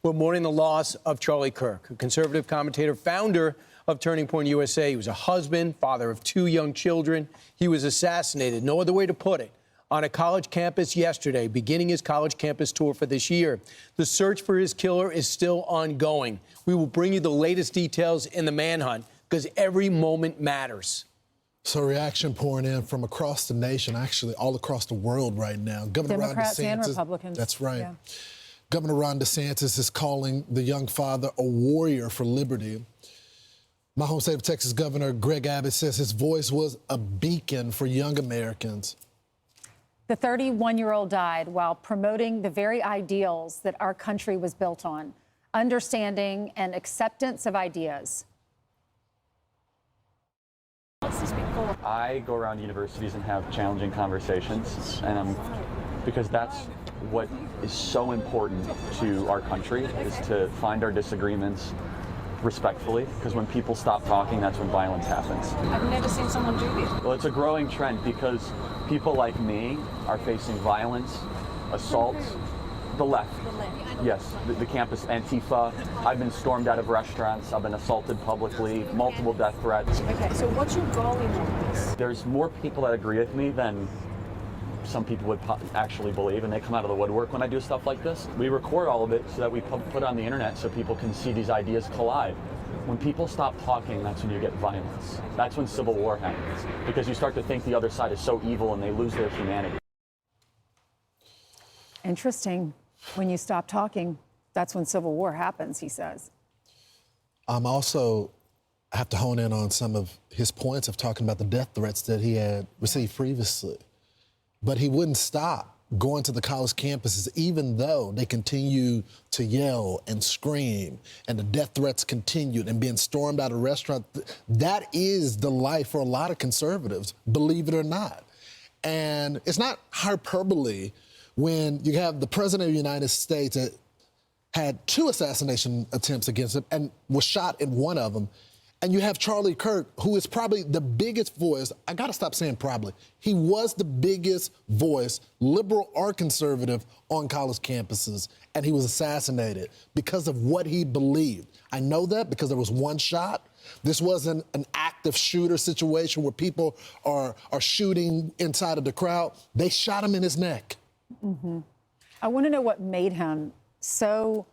We're mourning the loss of Charlie Kirk, a conservative commentator, founder of Turning Point USA. He was a husband, father of 2 young children. He was assassinated, no other way to put it, on a college campus yesterday, beginning his college campus tour for this year. The search for his killer is still ongoing. We will bring you the latest details in the manhunt because every moment matters. So reaction pouring in from across the nation, actually all across the world right now. Governor Democrats Ron DeSantis, and Republicans. That's right. Yeah. Governor Ron DeSantis is calling the young father a warrior for liberty. My home state of Texas Governor Greg Abbott says his voice was a beacon for young Americans. The 31-year-old died while promoting the very ideals that our country was built on, understanding and acceptance of ideas. I go around universities and have challenging conversations, and because that's what is so important to our country, is to find our disagreements respectfully, because when people stop talking, that's when violence happens. I've never seen someone do this. Well, it's a growing trend because people like me are facing violence, assault, the left. Yes, the campus Antifa. I've been stormed out of restaurants. I've been assaulted publicly, multiple death threats. Okay, so what's your goal in all this? There's more people that agree with me than some people would actually believe, and they come out of the woodwork when I do stuff like this. We record all of it so that we put on the internet so people can see these ideas collide. When people stop talking, that's when you get violence. That's when civil war happens, because you start to think the other side is so evil and they lose their humanity. Interesting. When you stop talking, that's when civil war happens, he says. I'm also have to hone in on some of his points of talking about the death threats that he had received previously. But he wouldn't stop going to the college campuses, even though they continue to yell and scream and the death threats continued and being stormed out of restaurants. That is the life for a lot of conservatives, believe it or not. And it's not hyperbole when you have the president of the United States that had 2 assassination attempts against him and was shot in one of them. And you have Charlie Kirk, who is probably the biggest voice. I got to stop saying probably. He was the biggest voice, liberal or conservative, on college campuses, and he was assassinated because of what he believed. I know that because there was one shot. This wasn't an active shooter situation where people are shooting inside of the crowd. They shot him in his neck. Mm-hmm. I want to know what made him so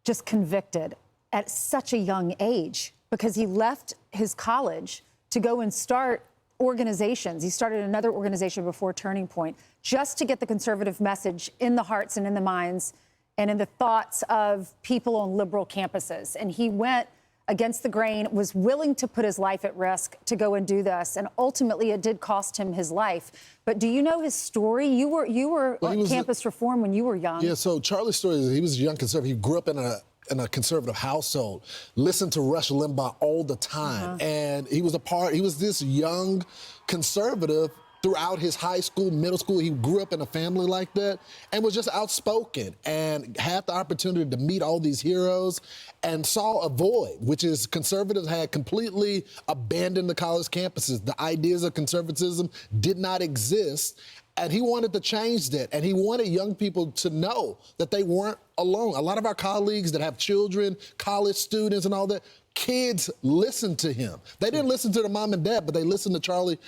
just convicted at such a young age, because he left his college to go and start organizations. He started another organization before Turning Point just to get the conservative message in the hearts and in the minds and in the thoughts of people on liberal campuses. And he went against the grain, was willing to put his life at risk to go and do this. And ultimately, it did cost him his life. But do you know his story? You were on campus reform when you were young. Yeah, so Charlie's story is he was a young conservative. He grew up in a conservative household, listened to Rush Limbaugh all the time. And he was this young conservative throughout his high school, middle school. He grew up in a family like that and was just outspoken and had the opportunity to meet all these heroes and saw a void, which is conservatives had completely abandoned the college campuses. The ideas of conservatism did not exist. And he wanted to change that. And he wanted young people to know that they weren't alone. A lot of our colleagues that have children, college students and all that, kids listened to him. They didn't listen to their mom and dad, but they listened to Charlie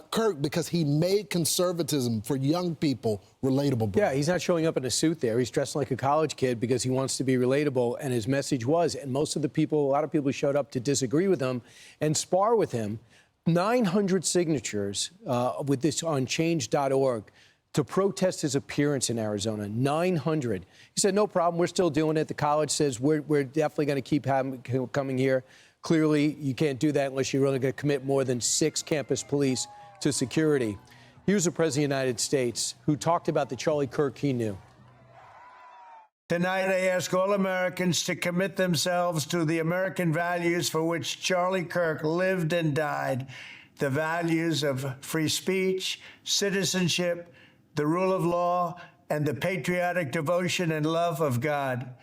Kirk because he made conservatism for young people relatable. Bro. Yeah, he's not showing up in a suit there. He's dressed like a college kid because he wants to be relatable, and his message was, and most of the people, a lot of people showed up to disagree with him and spar with him. 900 signatures with this on change.org to protest his appearance in Arizona. 900. He said, no problem, we're still doing it. The college says we're definitely going to keep coming here. Clearly, you can't do that unless you're really going to commit more than 6 campus police to security. Here's the President of the United States who talked about the Charlie Kirk he knew. Tonight, I ask all Americans to commit themselves to the American values for which Charlie Kirk lived and died, the values of free speech, citizenship, the rule of law, and the patriotic devotion and love of God.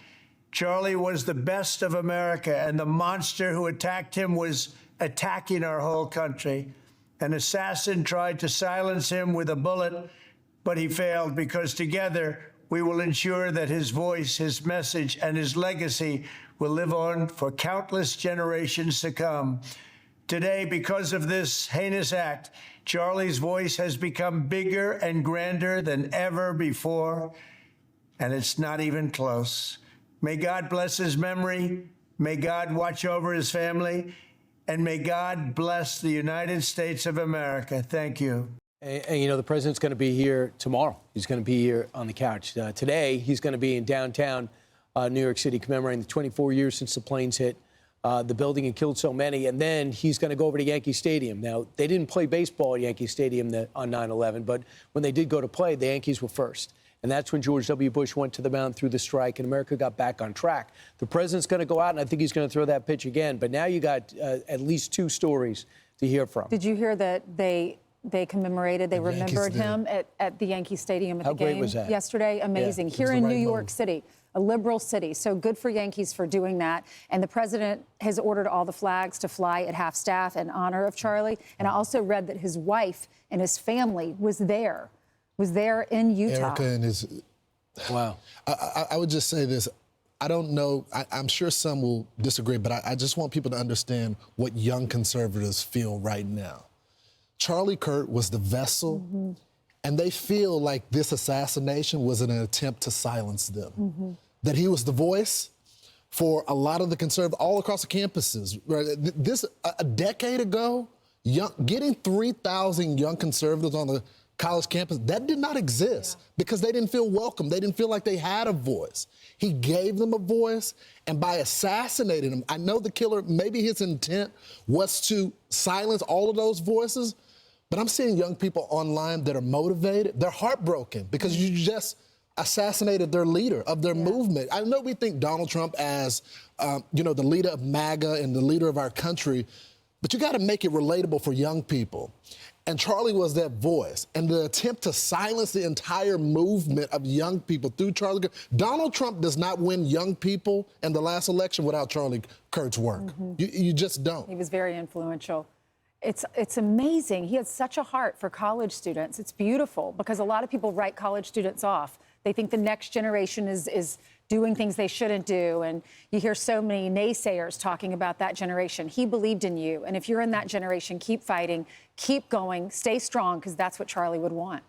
Charlie was the best of America, and the monster who attacked him was attacking our whole country. An assassin tried to silence him with a bullet, but he failed because together We will ensure that his voice, his message, and his legacy will live on for countless generations to come. Today, because of this heinous act, Charlie's voice has become bigger and grander than ever before, and it's not even close. May God bless his memory, may God watch over his family, and may God bless the United States of America. Thank you. And, you know, the president's going to be here tomorrow. He's going to be here on the couch. Today, he's going to be in downtown New York City commemorating the 24 years since the planes hit the building and killed so many. And then he's going to go over to Yankee Stadium. Now, they didn't play baseball at Yankee Stadium on 9/11, but when they did go to play, the Yankees were first. And that's when George W. Bush went to the mound through the strike, and America got back on track. The president's going to go out, and I think he's going to throw that pitch again. But now you got at least two stories to hear from. Did you hear that they commemorated, they remembered him at the Yankee Stadium at the game? How great was that? Yesterday? Amazing. Yeah, Here in New York City, a liberal city. So good for Yankees for doing that. And the president has ordered all the flags to fly at half staff in honor of Charlie. And I also read that his wife and his family was there in Utah. Erica and his... Wow. I would just say this. I don't know. I'm sure some will disagree, but I just want people to understand what young conservatives feel right now. Charlie Kirk was the vessel, and they feel like this assassination was an attempt to silence them. That he was the voice for a lot of the conservatives all across the campuses. Right? This, a decade ago, getting 3,000 young conservatives on the college campus, that did not exist because they didn't feel welcome. They didn't feel like they had a voice. He gave them a voice, and by assassinating them, I know the killer, maybe his intent was to silence all of those voices, but I'm seeing young people online that are motivated. They're heartbroken because you just assassinated their leader of their movement. I know we think Donald Trump as, you know, the leader of MAGA and the leader of our country, but you got to make it relatable for young people. And Charlie was that voice. And the attempt to silence the entire movement of young people through Charlie Kirk. Donald Trump does not win young people in the last election without Charlie Kirk's work. You just don't. He was very influential. It's amazing. He had such a heart for college students. It's beautiful because a lot of people write college students off. They think the next generation is doing things they shouldn't do. And you hear so many naysayers talking about that generation. He believed in you. And if you're in that generation, keep fighting, keep going, stay strong, because that's what Charlie would want.